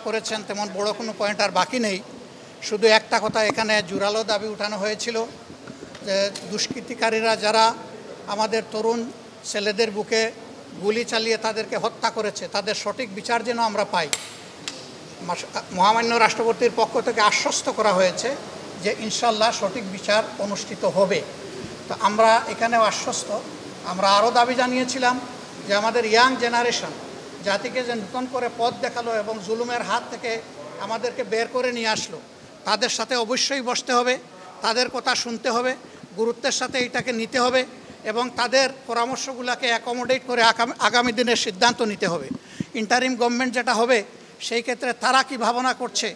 করেছেন তেমন বড় কোনো পয়েন্ট আর বাকি নেই। শুধু একটা কথা এখানে জোরালো দাবি উঠানো হয়েছিল যে দুষ্কৃতিকারীরা যারা আমাদের তরুণ ছেলেদের বুকে গুলি চালিয়ে তাদেরকে হত্যা করেছে তাদের সঠিক বিচার যেন আমরা পাই। মহামান্য রাষ্ট্রপতির পক্ষ থেকে আশ্বস্ত করা হয়েছে যে ইনশাল্লাহ সঠিক বিচার অনুষ্ঠিত হবে। তো আমরা এখানেও আশ্বস্ত। আমরা আরও দাবি জানিয়েছিলাম যে আমাদের ইয়াং জেনারেশন জাতিকে যে নতুন করে পথ দেখালো এবং জুলুমের হাত থেকে আমাদেরকে বের করে নিয়ে আসলো, তাদের সাথে অবশ্যই বসতে হবে, তাদের কথা শুনতে হবে, গুরুত্বের সাথে এটাকে নিতে হবে এবং তাদের পরামর্শগুলোকে অ্যাকোমোডেট করে আগামী দিনের সিদ্ধান্ত নিতে হবে। ইন্টারিম গভর্নমেন্ট যেটা হবে সেই ক্ষেত্রে তারা কি ভাবনা করছে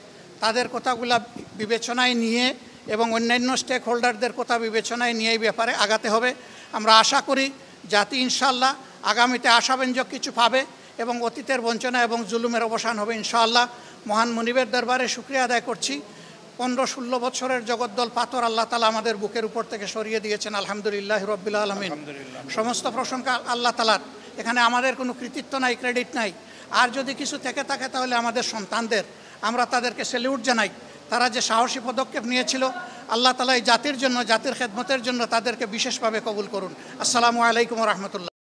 তাদের কথাগুলা বিবেচনায় নিয়ে এবং অন্যান্য স্টেক হোল্ডারদের কথা বিবেচনায় নিয়ে এই ব্যাপারে আগাতে হবে। আমরা আশা করি জাতি ইনশাআল্লাহ আগামীতে আশাব্যঞ্জক কিছু পাবে এবং অতীতের বঞ্চনা এবং জুলুমের অবসান হবে ইনশাআল্লাহ। মহান মুনিবের দরবারে শুকরিয়া আদায় করছি। 15-16 বছরের জগদ্দল পাথর আল্লাহ তাআলা আমাদের বুকের উপর থেকে সরিয়ে দিয়েছেন, আলহামদুলিল্লাহ রাব্বিল আলামিন। সমস্ত প্রশংসা আল্লাহ তাআলার। এখানে আমাদের কোনো কৃতিত্ব নাই, ক্রেডিট নাই। আর যদি কিছু থেকে থাকে তাহলে আমাদের সন্তানদের, আমরা তাদেরকে স্যালিউট জানাই। তারা যে সাহসী পদক্ষেপ নিয়েছিল, আল্লাহ তাআলা এই জাতির জন্য, জাতির খেদমতের জন্য তাদেরকে বিশেষভাবে কবুল করুন। আসসালামু আলাইকুম ওয়া রাহমাতুল্লাহ।